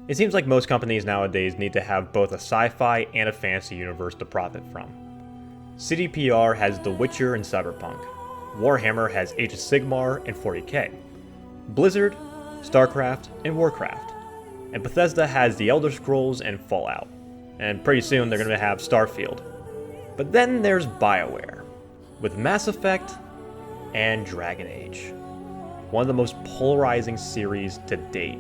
It seems like most companies nowadays need to have both a sci-fi and a fantasy universe to profit from. CDPR has The Witcher and Cyberpunk. Warhammer has Age of Sigmar and 40k. Blizzard, StarCraft, and Warcraft. And Bethesda has The Elder Scrolls and Fallout. And pretty soon they're going to have Starfield. But then there's BioWare, with Mass Effect and Dragon Age. One of the most polarizing series to date.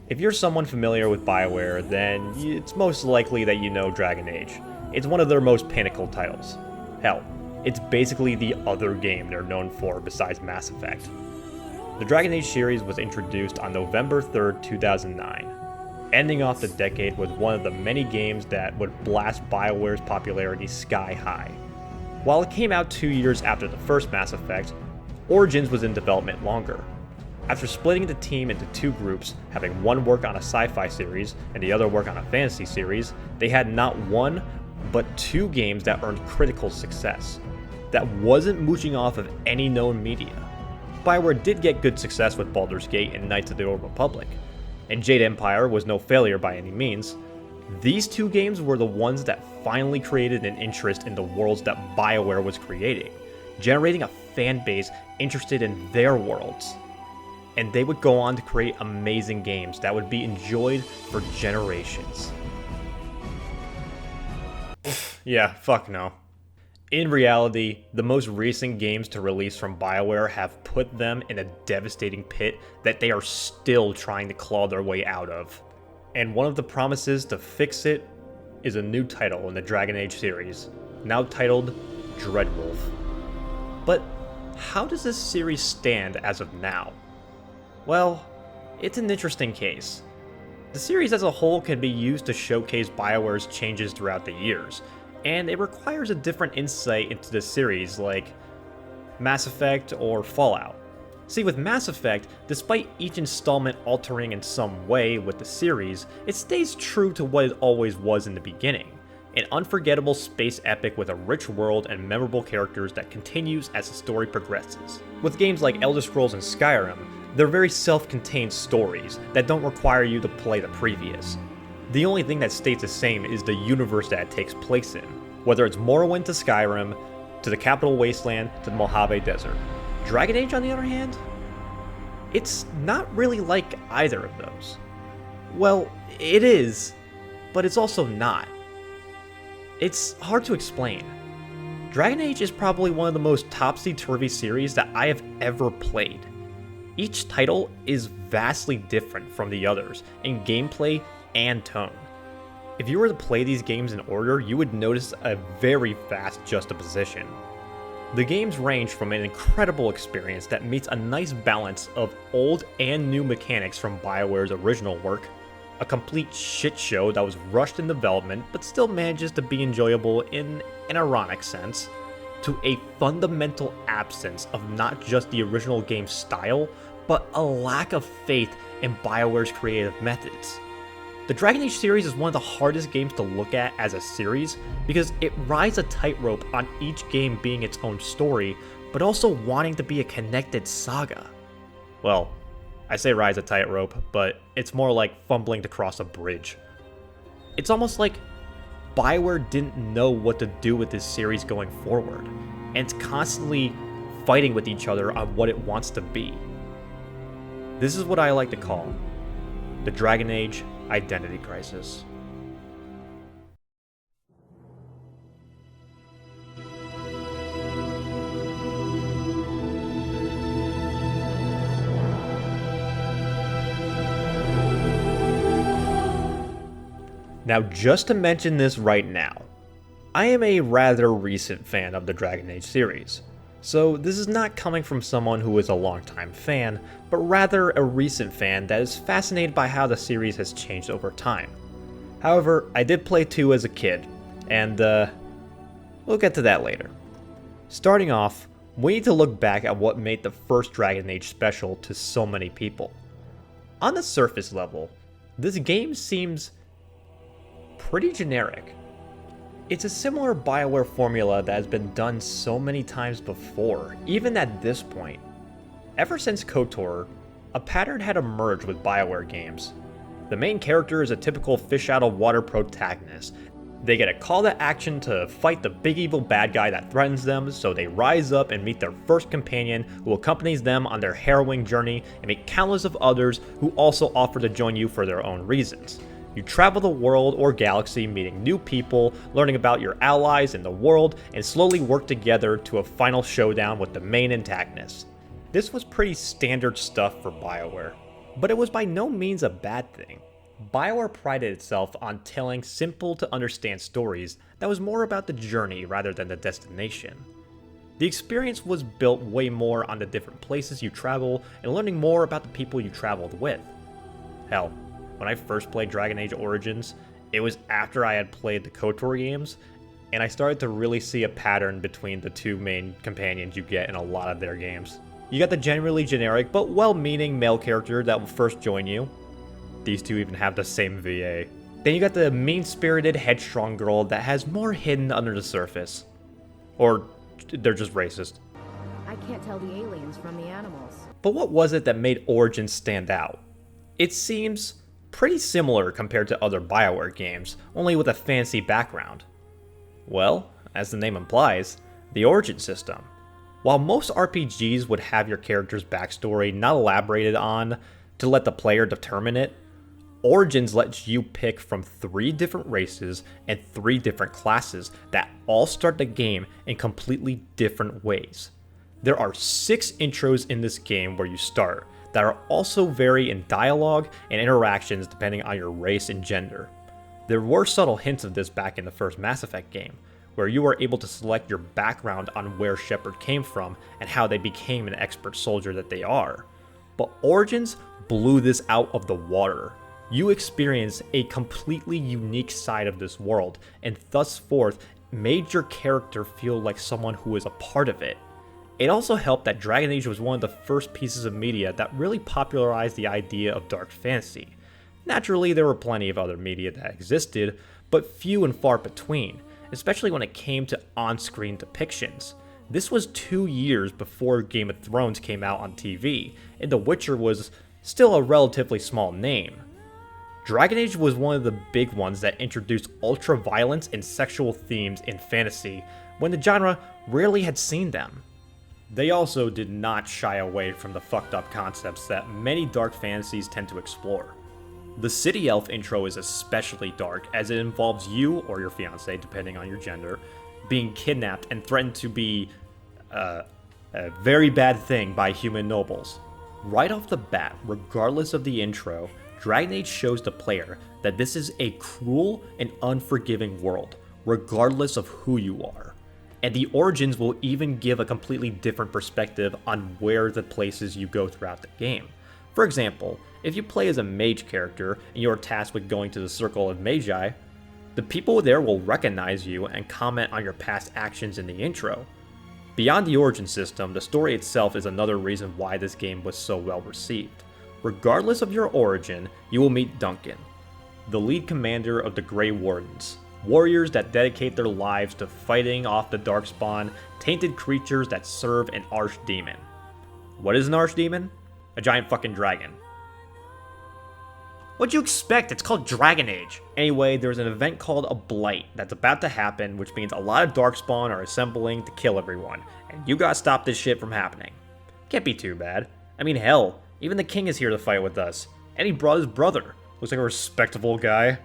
If you're someone familiar with BioWare, then it's most likely that you know Dragon Age. It's one of their most pinnacle titles. Hell, it's basically the other game they're known for besides Mass Effect. The Dragon Age series was introduced on November 3rd, 2009, ending off the decade with one of the many games that would blast BioWare's popularity sky high. While it came out 2 years after the first Mass Effect, Origins was in development longer. After splitting the team into two groups, having one work on a sci-fi series and the other work on a fantasy series, they had not one, but two games that earned critical success, that wasn't mooching off of any known media. BioWare did get good success with Baldur's Gate and Knights of the Old Republic, and Jade Empire was no failure by any means. These two games were the ones that finally created an interest in the worlds that BioWare was creating, generating a fan base interested in their worlds. And they would go on to create amazing games that would be enjoyed for generations. Yeah, fuck no. In reality, the most recent games to release from BioWare have put them in a devastating pit that they are still trying to claw their way out of. And one of the promises to fix it is a new title in the Dragon Age series, now titled Dreadwolf. But how does this series stand as of now? Well, it's an interesting case. The series as a whole can be used to showcase BioWare's changes throughout the years, and it requires a different insight into the series like Mass Effect or Fallout. See, with Mass Effect, despite each installment altering in some way with the series, it stays true to what it always was in the beginning. An unforgettable space epic with a rich world and memorable characters that continues as the story progresses. With games like Elder Scrolls and Skyrim, they're very self-contained stories that don't require you to play the previous. The only thing that stays the same is the universe that it takes place in, whether it's Morrowind to Skyrim, to the Capital Wasteland, to the Mojave Desert. Dragon Age, on the other hand, it's not really like either of those. Well, it is, but it's also not. It's hard to explain. Dragon Age is probably one of the most topsy-turvy series that I have ever played. Each title is vastly different from the others in gameplay and tone. If you were to play these games in order, you would notice a very fast juxtaposition. The games range from an incredible experience that meets a nice balance of old and new mechanics from BioWare's original work, a complete shit show that was rushed in development but still manages to be enjoyable in an ironic sense, to a fundamental absence of not just the original game's style, but a lack of faith in BioWare's creative methods. The Dragon Age series is one of the hardest games to look at as a series because it rides a tightrope on each game being its own story, but also wanting to be a connected saga. Well, I say rides a tightrope, but it's more like fumbling to cross a bridge. It's almost like BioWare didn't know what to do with this series going forward, and it's constantly fighting with each other on what it wants to be. This is what I like to call the Dragon Age identity crisis. Now, just to mention this right now, I am a rather recent fan of the Dragon Age series, so this is not coming from someone who is a longtime fan, but rather a recent fan that is fascinated by how the series has changed over time. However, I did play 2 as a kid, and we'll get to that later. Starting off, we need to look back at what made the first Dragon Age special to so many people. On the surface level, this game seems pretty generic. It's a similar BioWare formula that has been done so many times before, even at this point. Ever since KOTOR, a pattern had emerged with BioWare games. The main character is a typical fish out of water protagonist. They get a call to action to fight the big evil bad guy that threatens them, so they rise up and meet their first companion who accompanies them on their harrowing journey, and meet countless of others who also offer to join you for their own reasons. You travel the world or galaxy, meeting new people, learning about your allies in the world, and slowly work together to a final showdown with the main antagonist. This was pretty standard stuff for BioWare, but it was by no means a bad thing. BioWare prided itself on telling simple to understand stories that was more about the journey rather than the destination. The experience was built way more on the different places you travel and learning more about the people you traveled with. Hell, when I first played Dragon Age Origins, it was after I had played the KOTOR games, and I started to really see a pattern between the two main companions you get in a lot of their games. You got the generally generic but well-meaning male character that will first join you. These two even have the same VA. Then you got the mean-spirited, headstrong girl that has more hidden under the surface. Or they're just racist. I can't tell the aliens from the animals. But what was it that made Origins stand out? It seems pretty similar compared to other BioWare games, only with a fancy background. Well, as the name implies, the Origin system. While most RPGs would have your character's backstory not elaborated on to let the player determine it, Origins lets you pick from 3 different races and 3 different classes that all start the game in completely different ways. There are 6 intros in this game where you start that are also vary in dialogue and interactions depending on your race and gender. There were subtle hints of this back in the first Mass Effect game, where you were able to select your background on where Shepard came from and how they became an expert soldier that they are. But Origins blew this out of the water. You experience a completely unique side of this world, and thus forth made your character feel like someone who is a part of it. It also helped that Dragon Age was one of the first pieces of media that really popularized the idea of dark fantasy. Naturally, there were plenty of other media that existed, but few and far between, especially when it came to on-screen depictions. This was 2 years before Game of Thrones came out on TV, and The Witcher was still a relatively small name. Dragon Age was one of the big ones that introduced ultra-violence and sexual themes in fantasy, when the genre rarely had seen them. They also did not shy away from the fucked up concepts that many dark fantasies tend to explore. The City Elf intro is especially dark, as it involves you, or your fiance, depending on your gender, being kidnapped and threatened to be a very bad thing by human nobles. Right off the bat, regardless of the intro, Dragon Age shows the player that this is a cruel and unforgiving world, regardless of who you are. And the Origins will even give a completely different perspective on where the places you go throughout the game. For example, if you play as a mage character and you are tasked with going to the Circle of Magi, the people there will recognize you and comment on your past actions in the intro. Beyond the Origin system, the story itself is another reason why this game was so well received. Regardless of your origin, you will meet Duncan, the lead commander of the Grey Wardens, warriors that dedicate their lives to fighting off the Darkspawn, tainted creatures that serve an archdemon. What is an archdemon? A giant fucking dragon. What'd you expect? It's called Dragon Age. Anyway, there's an event called a Blight that's about to happen, which means a lot of Darkspawn are assembling to kill everyone, and you gotta stop this shit from happening. Can't be too bad. I mean, hell, even the king is here to fight with us, and he brought his brother. Looks like a respectable guy.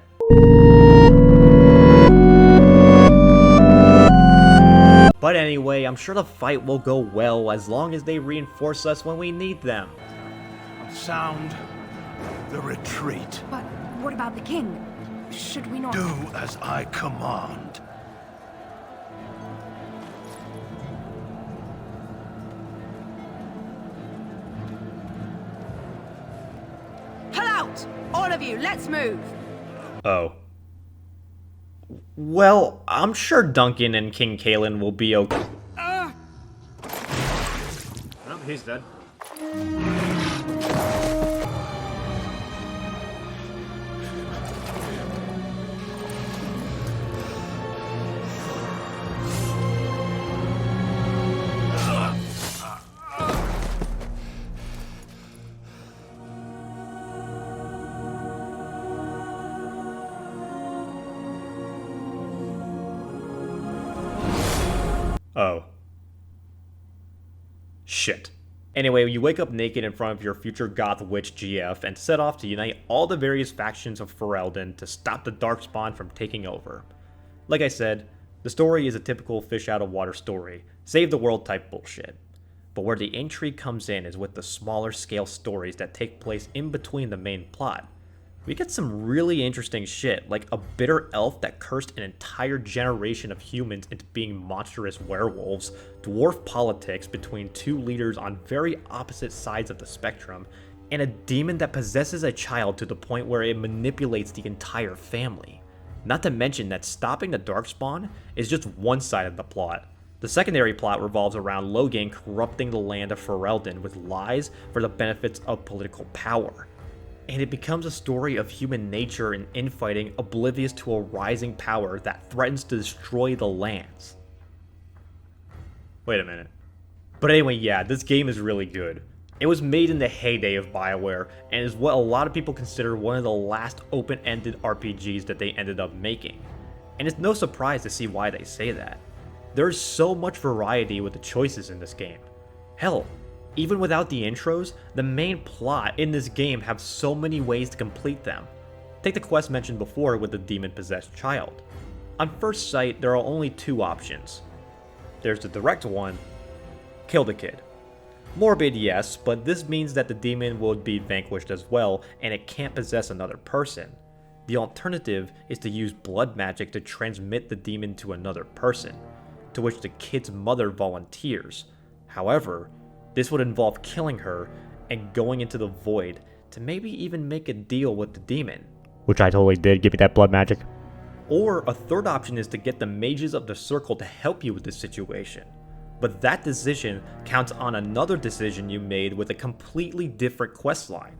But anyway, I'm sure the fight will go well as long as they reinforce us when we need them. Sound the retreat. But what about the king? Should we not... Do as I command. Pull out! All of you, let's move! Oh. Well, I'm sure Duncan and King Kalen will be okay. Oh, he's dead. Oh. Shit. Anyway, you wake up naked in front of your future goth witch GF and set off to unite all the various factions of Ferelden to stop the Darkspawn from taking over. Like I said, the story is a typical fish out of water story, save the world type bullshit. But where the intrigue comes in is with the smaller scale stories that take place in between the main plot. We get some really interesting shit, like a bitter elf that cursed an entire generation of humans into being monstrous werewolves, dwarf politics between two leaders on very opposite sides of the spectrum, and a demon that possesses a child to the point where it manipulates the entire family. Not to mention that stopping the Darkspawn is just one side of the plot. The secondary plot revolves around Logan corrupting the land of Ferelden with lies for the benefits of political power. And it becomes a story of human nature and infighting oblivious to a rising power that threatens to destroy the lands. Wait a minute. But anyway, yeah, this game is really good. It was made in the heyday of BioWare and is what a lot of people consider one of the last open-ended RPGs that they ended up making. And it's no surprise to see why they say that. There's so much variety with the choices in this game. Hell, even without the intros, the main plot in this game have so many ways to complete them. Take the quest mentioned before with the demon-possessed child. On first sight, there are only two options. There's the direct one, kill the kid. Morbid, yes, but this means that the demon will be vanquished as well, and it can't possess another person. The alternative is to use blood magic to transmit the demon to another person, to which the kid's mother volunteers. However, this would involve killing her and going into the void to maybe even make a deal with the demon. Which I totally did, give me that blood magic. Or a third option is to get the mages of the circle to help you with this situation. But that decision counts on another decision you made with a completely different questline.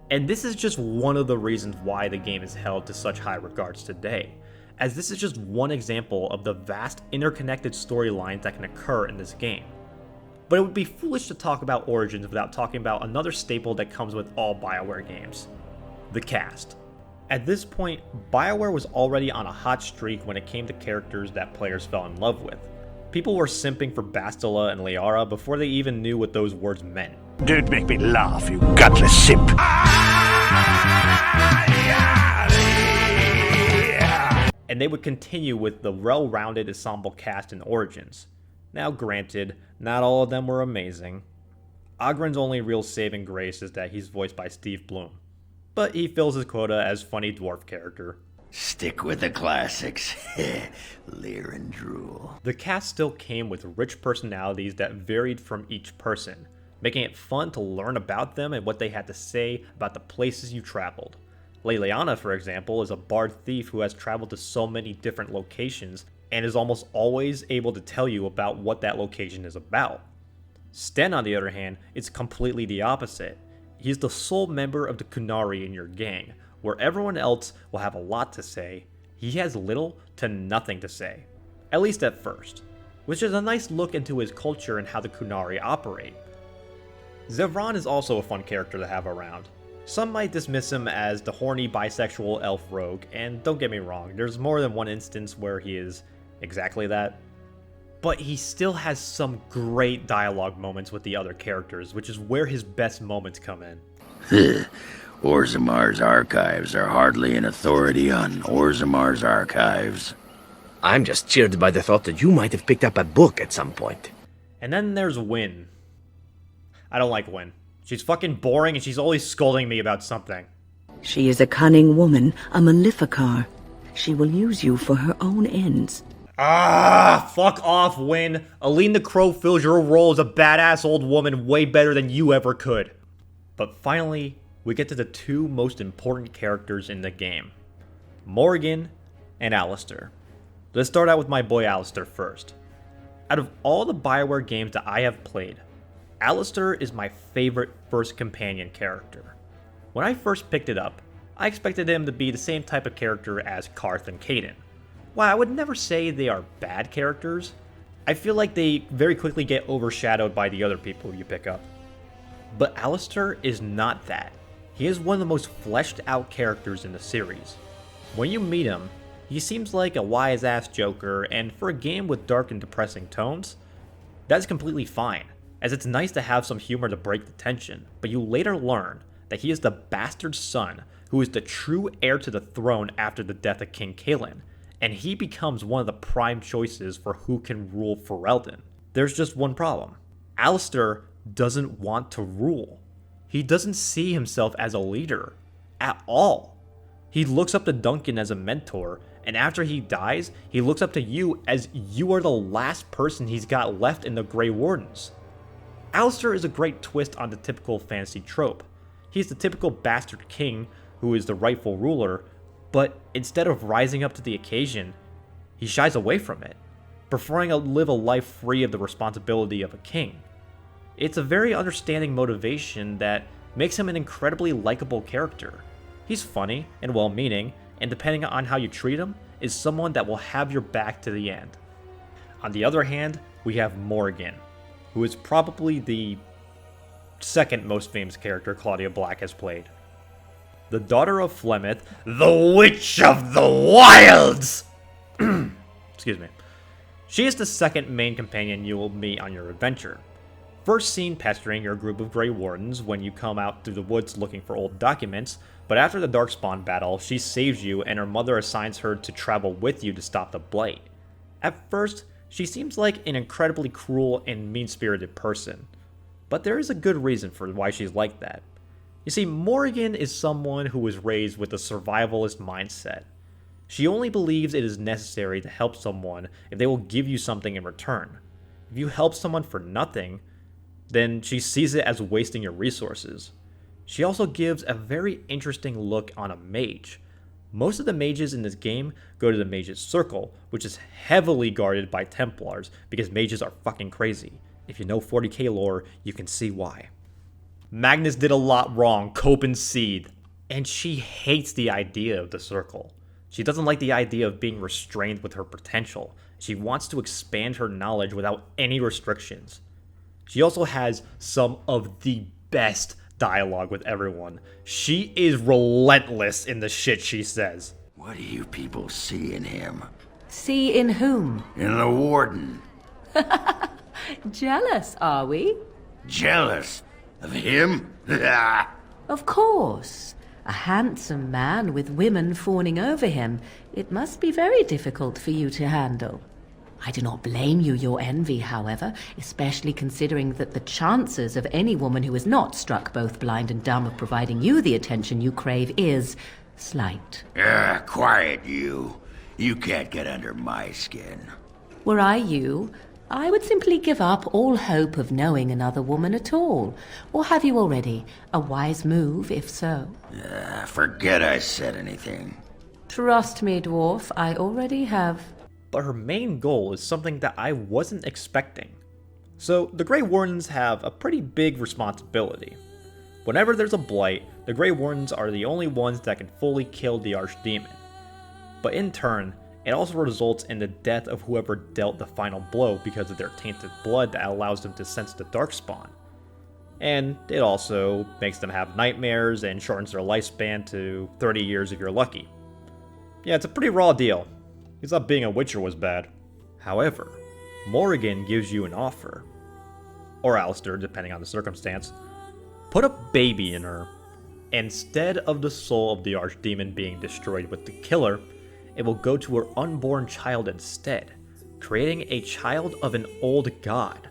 And this is just one of the reasons why the game is held to such high regards today, as this is just one example of the vast interconnected storylines that can occur in this game. But it would be foolish to talk about Origins without talking about another staple that comes with all BioWare games, the cast. At this point, BioWare was already on a hot streak when it came to characters that players fell in love with. People were simping for Bastila and Liara before they even knew what those words meant. Don't make me laugh, you gutless simp. And they would continue with the well-rounded ensemble cast in Origins. Now granted, not all of them were amazing. Ogren's only real saving grace is that he's voiced by Steve Bloom, but he fills his quota as funny dwarf character. Stick with the classics. Leer and drool. The cast still came with rich personalities that varied from each person, making it fun to learn about them and what they had to say about the places you traveled. Leliana, for example, is a bard thief who has traveled to so many different locations and is almost always able to tell you about what that location is about. Sten, on the other hand, is completely the opposite. He's the sole member of the Kunari in your gang, where everyone else will have a lot to say. He has little to nothing to say, at least at first, which is a nice look into his culture and how the Kunari operate. Zevran is also a fun character to have around. Some might dismiss him as the horny bisexual elf rogue, and don't get me wrong, there's more than one instance where he is exactly that. But he still has some great dialogue moments with the other characters, which is where his best moments come in. Orzamar's archives are hardly an authority on Orzamar's archives. I'm just cheered by the thought that you might have picked up a book at some point. And then there's Wynn. I don't like Wynn. She's fucking boring and she's always scolding me about something. She is a cunning woman, a Maleficar. She will use you for her own ends. Ah, fuck off, Wynn. Aline the Crow fills your role as a badass old woman way better than you ever could. But finally, we get to the two most important characters in the game. Morrigan and Alistair. Let's start out with my boy Alistair first. Out of all the BioWare games that I have played, Alistair is my favorite first companion character. When I first picked it up, I expected him to be the same type of character as Karth and Caden. While I would never say they are bad characters, I feel like they very quickly get overshadowed by the other people you pick up. But Alistair is not that. He is one of the most fleshed out characters in the series. When you meet him, He seems like a wise-ass Joker, and for a game with dark and depressing tones, that's completely fine, as it's nice to have some humor to break the tension, but you later learn that he is the bastard son who is the true heir to the throne after the death of King Cailan, and he becomes one of the prime choices for who can rule Ferelden. There's just one problem. Alistair doesn't want to rule. He doesn't see himself as a leader at all. He looks up to Duncan as a mentor, and after he dies, he looks up to you as you are the last person he's got left in the Grey Wardens. Alistair is a great twist on the typical fantasy trope. He's the typical bastard king who is the rightful ruler, but instead of rising up to the occasion, he shies away from it, preferring to live a life free of the responsibility of a king. It's a very understanding motivation that makes him an incredibly likable character. He's funny and well-meaning, and depending on how you treat him, is someone that will have your back to the end. On the other hand, we have Morrigan, who is probably the second most famous character Claudia Black has played. The daughter of Flemeth, the Witch of the Wilds! Excuse me. She is the second main companion you will meet on your adventure. First seen pestering your group of Grey Wardens when you come out through the woods looking for old documents, but after the Darkspawn battle, she saves you and her mother assigns her to travel with you to stop the Blight. At first, she seems like an incredibly cruel and mean-spirited person, but there is a good reason for why she's like that. You see, Morrigan is someone who was raised with a survivalist mindset. She only believes it is necessary to help someone if they will give you something in return. If you help someone for nothing, then she sees it as wasting your resources. She also gives a very interesting look on a mage. Most of the mages in this game go to the Mage's Circle, which is heavily guarded by Templars because mages are fucking crazy. If you know 40k lore, you can see why. Magnus did a lot wrong, cope and seed, and she hates the idea of the Circle. She doesn't like the idea of being restrained with her potential. She wants to expand her knowledge without any restrictions. She also has some of the best dialogue with everyone. She is relentless in the shit she says. What do you people see in him? See in whom? In the warden. Jealous, are we? Jealous of him? Of course. A handsome man with women fawning over him. It must be very difficult for you to handle. I do not blame your envy, however, especially considering that the chances of any woman who is not struck both blind and dumb of providing you the attention you crave is slight. Quiet you. You can't get under my skin. Were I you, I would simply give up all hope of knowing another woman at all. Or have you already? A wise move, if so. Forget I said anything. Trust me, dwarf, I already have. But her main goal is something that I wasn't expecting. So, the Grey Wardens have a pretty big responsibility. Whenever there's a blight, the Grey Wardens are the only ones that can fully kill the Archdemon. But in turn, it also results in the death of whoever dealt the final blow because of their tainted blood that allows them to sense the Darkspawn. And it also makes them have nightmares and shortens their lifespan to 30 years if you're lucky. Yeah, it's a pretty raw deal. He thought being a Witcher was bad. However, Morrigan gives you an offer. Or Alistair, depending on the circumstance. Put a baby in her. Instead of the soul of the Archdemon being destroyed with the killer, it will go to her unborn child instead, creating a child of an old god.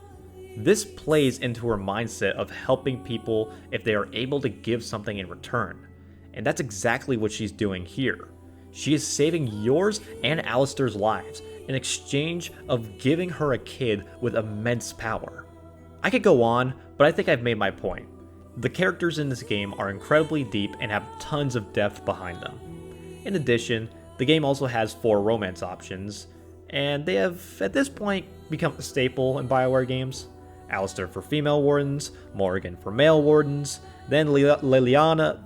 This plays into her mindset of helping people if they are able to give something in return. And that's exactly what she's doing here. She is saving yours and Alistair's lives in exchange of giving her a kid with immense power. I could go on, but I think I've made my point. The characters in this game are incredibly deep and have tons of depth behind them. In addition, the game also has 4 romance options, and they have, at this point, become a staple in BioWare games. Alistair for female wardens, Morrigan for male wardens, then Liliana,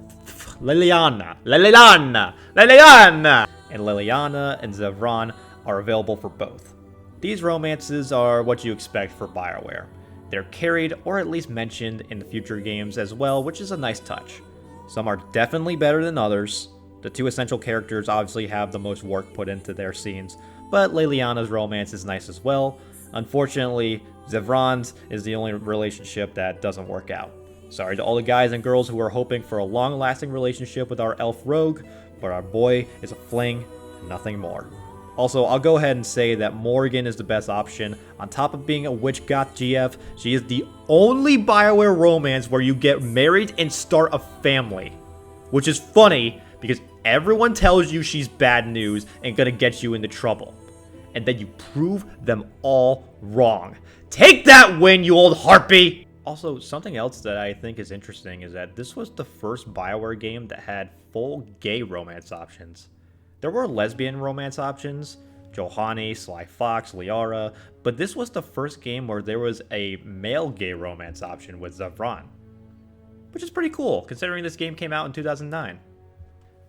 and Liliana and Zevran are available for both. These romances are what you expect for BioWare. They're carried or at least mentioned in the future games as well, which is a nice touch. Some are definitely better than others, The two essential characters obviously have the most work put into their scenes, but Leliana's romance is nice as well. Unfortunately, Zevran's is the only relationship that doesn't work out. Sorry to all the guys and girls who are hoping for a long-lasting relationship with our elf rogue, but our boy is a fling and nothing more. Also, I'll go ahead and say that Morrigan is the best option. On top of being a witch goth GF, she is the only BioWare romance where you get married and start a family. Which is funny, because everyone tells you she's bad news and gonna get you into trouble. And then you prove them all wrong. Take that win, you old harpy! Also, something else that I think is interesting is that this was the first BioWare game that had full gay romance options. There were lesbian romance options, Johanny, Sly Fox, Liara, but this was the first game where there was a male gay romance option with Zevran. Which is pretty cool, considering this game came out in 2009.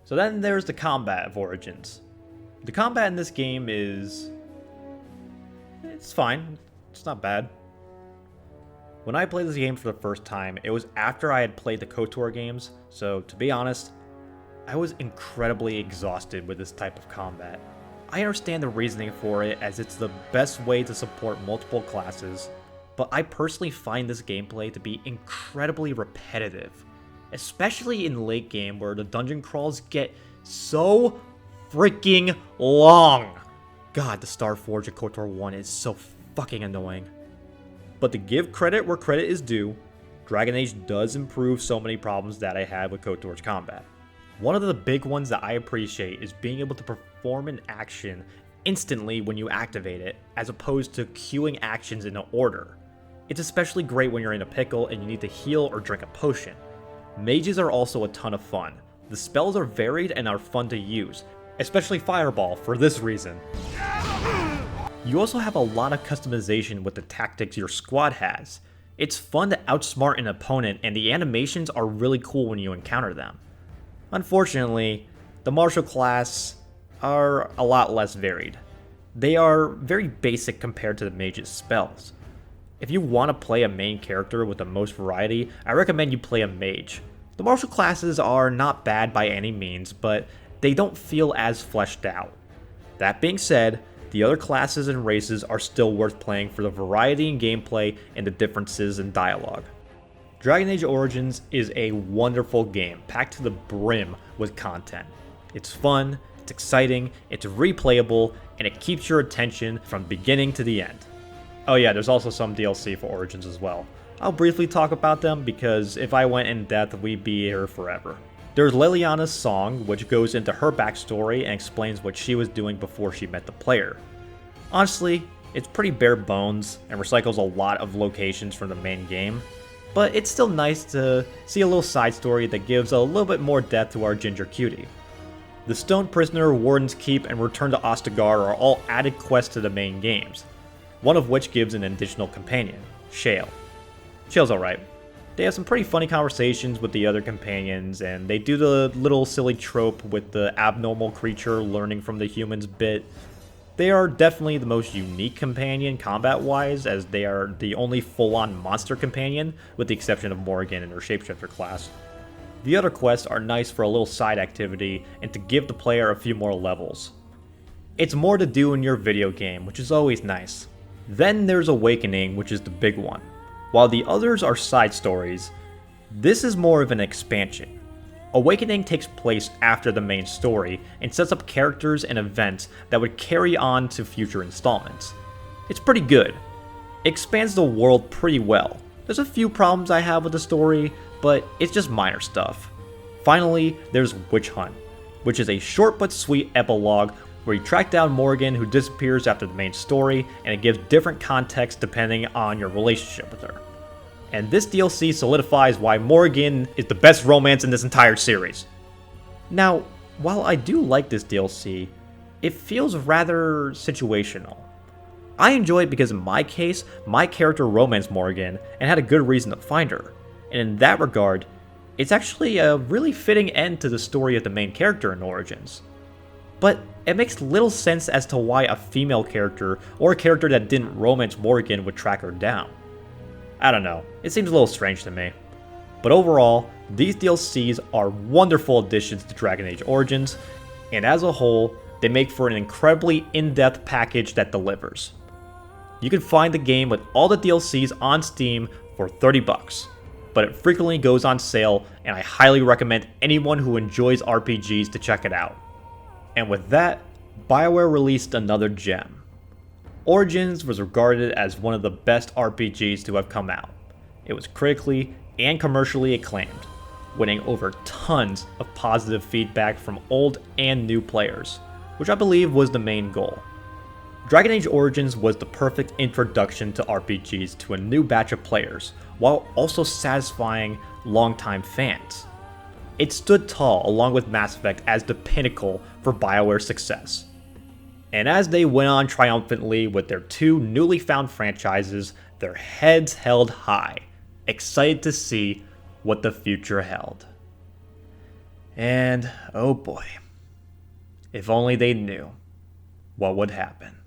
So then there's the combat of Origins. The combat in this game is... it's fine. It's not bad. When I played this game for the first time, it was after I had played the KOTOR games, so to be honest, I was incredibly exhausted with this type of combat. I understand the reasoning for it, as it's the best way to support multiple classes, but I personally find this gameplay to be incredibly repetitive. Especially in late game where the dungeon crawls get so freaking long. God, the Starforge of KOTOR 1 is so fucking annoying. But to give credit where credit is due, Dragon Age does improve so many problems that I had with KOTOR's combat. One of the big ones that I appreciate is being able to perform an action instantly when you activate it, as opposed to queuing actions in order. It's especially great when you're in a pickle and you need to heal or drink a potion. Mages are also a ton of fun. The spells are varied and are fun to use, especially Fireball for this reason. You also have a lot of customization with the tactics your squad has. It's fun to outsmart an opponent, and the animations are really cool when you encounter them. Unfortunately, the martial class are a lot less varied. They are very basic compared to the mage's spells. If you want to play a main character with the most variety, I recommend you play a mage. The martial classes are not bad by any means, but they don't feel as fleshed out. That being said, the other classes and races are still worth playing for the variety in gameplay and the differences in dialogue. Dragon Age Origins is a wonderful game, packed to the brim with content. It's fun, it's exciting, it's replayable, and it keeps your attention from beginning to the end. Oh yeah, there's also some DLC for Origins as well. I'll briefly talk about them because if I went in depth, we'd be here forever. There's Leliana's song, which goes into her backstory and explains what she was doing before she met the player. Honestly, it's pretty bare bones and recycles a lot of locations from the main game, but it's still nice to see a little side story that gives a little bit more depth to our ginger cutie. The Stone Prisoner, Warden's Keep, and Return to Ostagar are all added quests to the main games, one of which gives an additional companion, Shale. Shale's alright. They have some pretty funny conversations with the other companions, and they do the little silly trope with the abnormal creature learning from the humans bit. They are definitely the most unique companion combat-wise, as they are the only full-on monster companion, with the exception of Morrigan and her shapeshifter class. The other quests are nice for a little side activity, and to give the player a few more levels. It's more to do in your video game, which is always nice. Then there's Awakening, which is the big one. While the others are side stories, this is more of an expansion. Awakening takes place after the main story and sets up characters and events that would carry on to future installments. It's pretty good. It expands the world pretty well. There's a few problems I have with the story, but it's just minor stuff. Finally, there's Witch Hunt, which is a short but sweet epilogue where you track down Morrigan, who disappears after the main story, and it gives different context depending on your relationship with her. And this DLC solidifies why Morrigan is the best romance in this entire series. Now, while I do like this DLC, it feels rather situational. I enjoy it because in my case, my character romanced Morrigan and had a good reason to find her. And in that regard, it's actually a really fitting end to the story of the main character in Origins. But it makes little sense as to why a female character, or a character that didn't romance Morrigan, would track her down. I don't know, it seems a little strange to me. But overall, These DLCs are wonderful additions to Dragon Age Origins, and as a whole, they make for an incredibly in-depth package that delivers. You can find the game with all the DLCs on Steam for $30, but it frequently goes on sale, and I highly recommend anyone who enjoys RPGs to check it out. And with that, BioWare released another gem. Origins was regarded as one of the best RPGs to have come out. It was critically and commercially acclaimed, winning over tons of positive feedback from old and new players, which I believe was the main goal. Dragon Age Origins was the perfect introduction to RPGs to a new batch of players, while also satisfying longtime fans. It stood tall along with Mass Effect as the pinnacle for BioWare's success. And as they went on triumphantly with their two newly found franchises, their heads held high, excited to see what the future held. And oh boy, if only they knew what would happen.